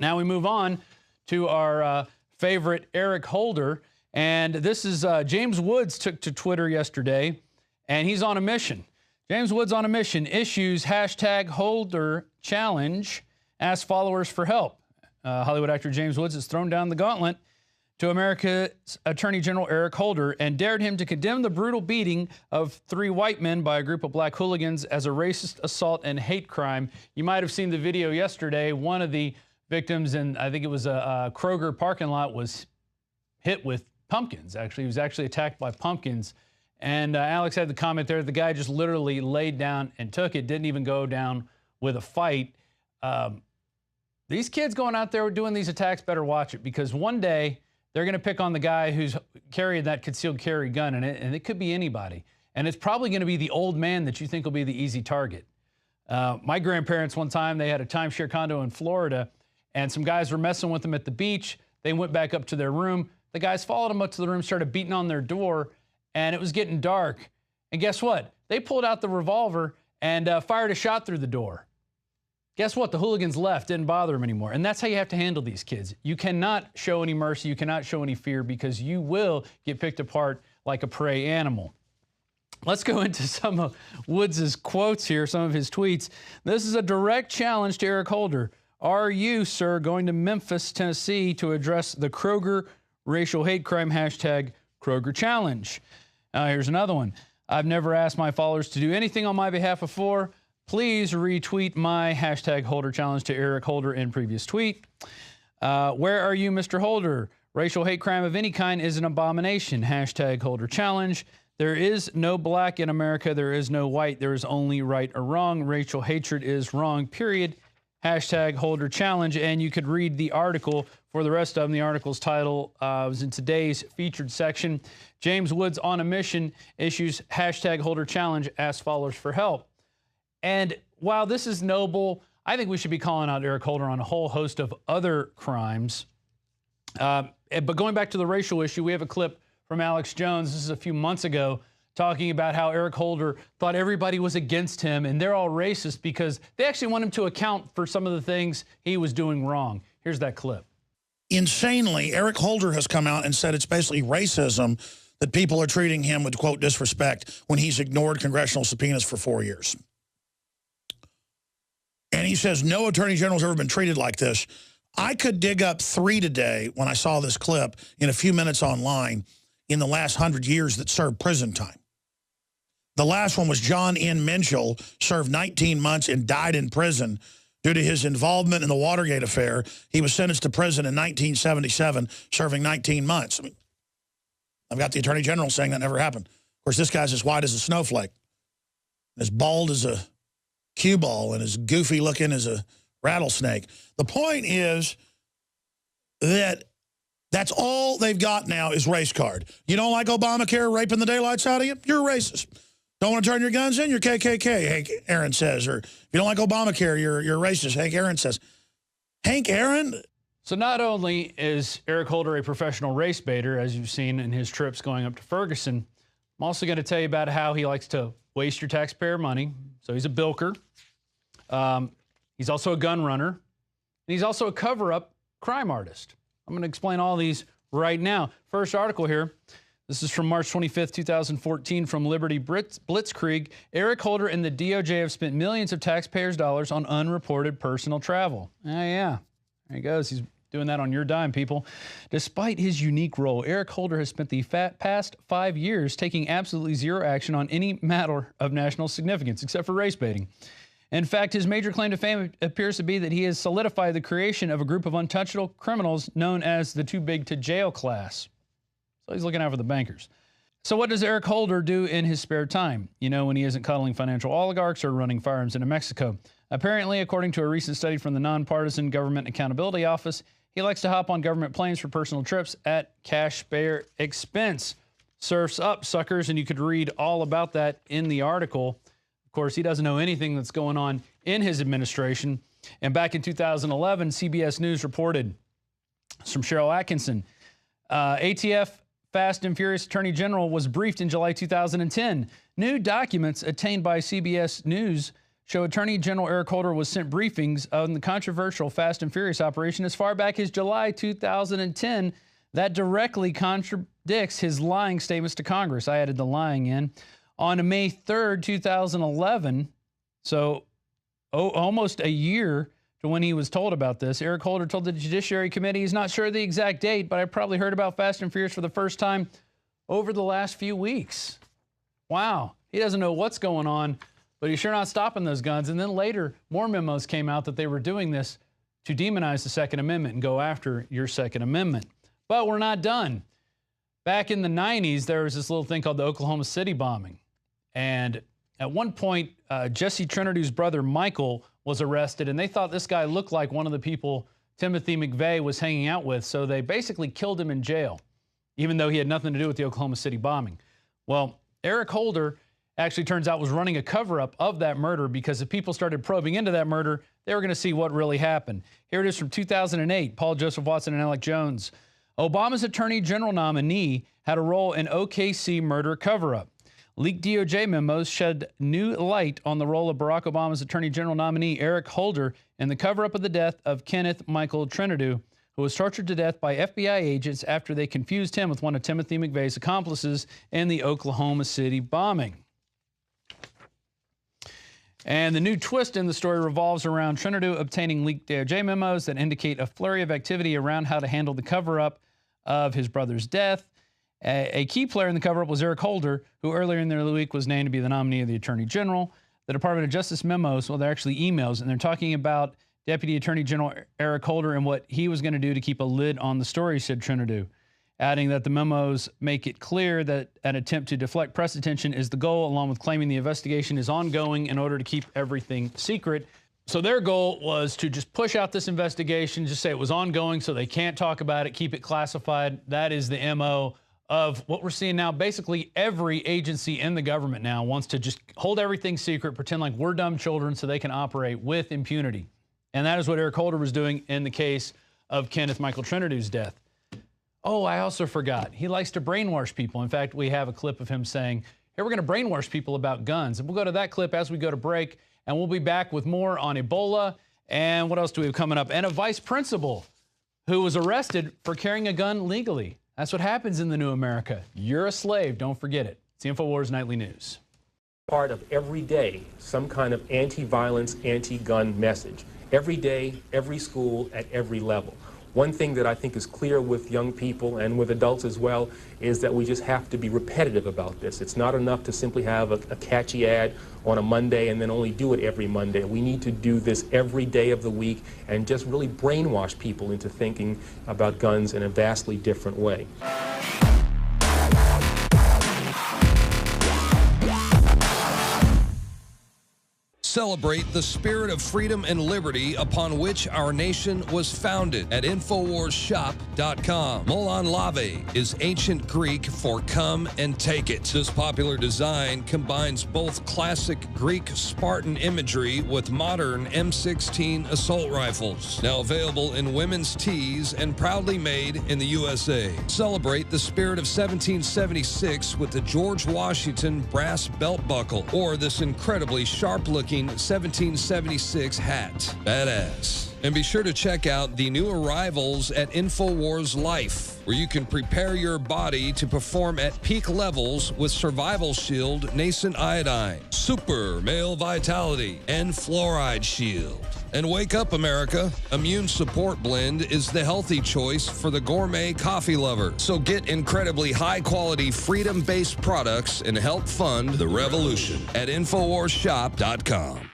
Now we move on to our favorite Eric Holder. And this is James Woods took to Twitter yesterday, and he's on a mission. James Woods on a mission, issues hashtag Holder challenge, asks followers for help. Hollywood actor James Woods has thrown down the gauntlet to America's Attorney General Eric Holder and dared him to condemn the brutal beating of 3 white men by a group of black hooligans as a racist assault and hate crime. You might have seen the video yesterday. One of the victims, and I think it was a Kroger parking lot, was hit with pumpkins. Actually, he was actually attacked by pumpkins. And Alex had the comment there, the guy just literally laid down and took it, didn't even go down with a fight. These kids going out there doing these attacks better watch it, because one day they're going to pick on the guy who's carrying that concealed carry gun in it, and it could be anybody. And it's probably going to be the old man that you think will be the easy target. My grandparents, one time, they had a timeshare condo in Florida, and some guys were messing with them at the beach. They went back up to their room. The guys followed them up to the room, started beating on their door, and it was getting dark. And guess what? They pulled out the revolver and fired a shot through the door. Guess what? The hooligans left, didn't bother them anymore. And that's how you have to handle these kids. You cannot show any mercy. You cannot show any fear, because you will get picked apart like a prey animal. Let's go into some of Woods' quotes here, some of his tweets. This is a direct challenge to Eric Holder. Are you, sir, going to Memphis, Tennessee to address the Kroger racial hate crime hashtag Kroger challenge? Here's another one. I've never asked my followers to do anything on my behalf before. Please retweet my hashtag Holder challenge to Eric Holder in previous tweet. Where are you, Mr. Holder? Racial hate crime of any kind is an abomination. Hashtag Holder challenge. There is no black in America. There is no white. There is only right or wrong. Racial hatred is wrong, period. Hashtag Holder challenge. And you could read the article for the rest of them. The article's title was in today's featured section. James Woods on a mission issues hashtag Holder challenge, asks followers for help. And while this is noble, I think we should be calling out Eric Holder on a whole host of other crimes. But going back to the racial issue, we have a clip from Alex Jones. This is a few months ago, talking about how Eric Holder thought everybody was against him and they're all racist because they actually want him to account for some of the things he was doing wrong. Here's that clip. Insanely, Eric Holder has come out and said it's basically racism that people are treating him with, quote, disrespect when he's ignored congressional subpoenas for 4 years. And he says no attorney general has ever been treated like this. I could dig up 3 today when I saw this clip in a few minutes online in the last 100 years that served prison time. The last one was John N. Minchell, served 19 months and died in prison due to his involvement in the Watergate affair. He was sentenced to prison in 1977, serving 19 months. I mean, I've got the attorney general saying that never happened. Of course, this guy's as white as a snowflake, as bald as a cue ball, and as goofy looking as a rattlesnake. The point is that that's all they've got now is race card. You don't like Obamacare raping the daylights out of you? You're a racist. Don't want to turn your guns in? You're KKK, Hank Aaron says. Or if you don't like Obamacare, you're a racist, Hank Aaron says. Hank Aaron? So not only is Eric Holder a professional race baiter, as you've seen in his trips going up to Ferguson, I'm also going to tell you about how he likes to waste your taxpayer money. So he's a bilker. He's also a gun runner. And he's also a cover-up crime artist. I'm going to explain all these right now. First article here. This is from March 25th, 2014 from Liberty Blitzkrieg. Eric Holder and the DOJ have spent millions of taxpayers' dollars on unreported personal travel. Yeah. There he goes. He's doing that on your dime, people. Despite his unique role, Eric Holder has spent the past 5 years taking absolutely zero action on any matter of national significance, except for race baiting. In fact, his major claim to fame appears to be that he has solidified the creation of a group of untouchable criminals known as the too big to jail class. So he's looking out for the bankers. So what does Eric Holder do in his spare time? You know, when he isn't cuddling financial oligarchs or running firearms into Mexico. Apparently, according to a recent study from the Nonpartisan Government Accountability Office, he likes to hop on government planes for personal trips at taxpayer expense. Surfs up, suckers, and you could read all about that in the article. Of course, he doesn't know anything that's going on in his administration. And back in 2011, CBS News reported, it's from Cheryl Atkinson, ATF Fast and Furious Attorney General was briefed in July 2010. New documents obtained by CBS News show Attorney General Eric Holder was sent briefings on the controversial Fast and Furious operation as far back as July 2010 that directly contradicts his lying statements to Congress. I added the lying in. On May 3rd, 2011, so almost a year to when he was told about this, Eric Holder told the Judiciary Committee he's not sure of the exact date, but I probably heard about Fast and Furious for the first time over the last few weeks. Wow. He doesn't know what's going on, but he's sure not stopping those guns. And then later, more memos came out that they were doing this to demonize the Second Amendment and go after your Second Amendment. But we're not done. Back in the 90s, there was this little thing called the Oklahoma City bombing. And at one point, Jesse Trinity's brother, Michael, was arrested, and they thought this guy looked like one of the people Timothy McVeigh was hanging out with, so they basically killed him in jail, even though he had nothing to do with the Oklahoma City bombing. Well, Eric Holder actually turns out was running a cover-up of that murder, because if people started probing into that murder, they were going to see what really happened. Here it is from 2008, Paul Joseph Watson and Alec Jones. Obama's Attorney General nominee had a role in OKC murder cover-up. Leaked DOJ memos shed new light on the role of Barack Obama's Attorney General nominee Eric Holder in the cover-up of the death of Kenneth Michael Trinidad, who was tortured to death by FBI agents after they confused him with one of Timothy McVeigh's accomplices in the Oklahoma City bombing. And the new twist in the story revolves around Trinidad obtaining leaked DOJ memos that indicate a flurry of activity around how to handle the cover-up of his brother's death. A key player in the cover-up was Eric Holder, who earlier in the week was named to be the nominee of the Attorney General. The Department of Justice memos, well, they're actually emails, and they're talking about Deputy Attorney General Eric Holder and what he was going to do to keep a lid on the story, said Trinidad, adding that the memos make it clear that an attempt to deflect press attention is the goal, along with claiming the investigation is ongoing in order to keep everything secret. So their goal was to just push out this investigation, just say it was ongoing so they can't talk about it, keep it classified. That is the MO of what we're seeing now. Basically, every agency in the government now wants to just hold everything secret, pretend like we're dumb children so they can operate with impunity. And that is what Eric Holder was doing in the case of Kenneth Michael Trinidad's death. Oh, I also forgot. He likes to brainwash people. In fact, we have a clip of him saying, hey, we're going to brainwash people about guns. And we'll go to that clip as we go to break, and we'll be back with more on Ebola. And what else do we have coming up? And a vice principal who was arrested for carrying a gun legally. That's what happens in the new America. You're a slave. Don't forget it. It's the InfoWars Nightly News. Part of every day, some kind of anti-violence, anti-gun message. Every day, every school, at every level. One thing that I think is clear with young people and with adults as well is that we just have to be repetitive about this. It's not enough to simply have a catchy ad on a Monday and then only do it every Monday. We need to do this every day of the week and just really brainwash people into thinking about guns in a vastly different way. Celebrate the spirit of freedom and liberty upon which our nation was founded at InfoWarsShop.com. Molon Lave is ancient Greek for come and take it. This popular design combines both classic Greek Spartan imagery with modern M16 assault rifles. Now available in women's tees and proudly made in the USA. Celebrate the spirit of 1776 with the George Washington brass belt buckle or this incredibly sharp-looking 1776 hat. Badass. And be sure to check out the new arrivals at InfoWars Life, where you can prepare your body to perform at peak levels with Survival Shield Nascent Iodine, Super Male Vitality, and Fluoride Shield. And wake up, America. Immune Support Blend is the healthy choice for the gourmet coffee lover. So get incredibly high-quality, freedom-based products and help fund the revolution at InfoWarsShop.com.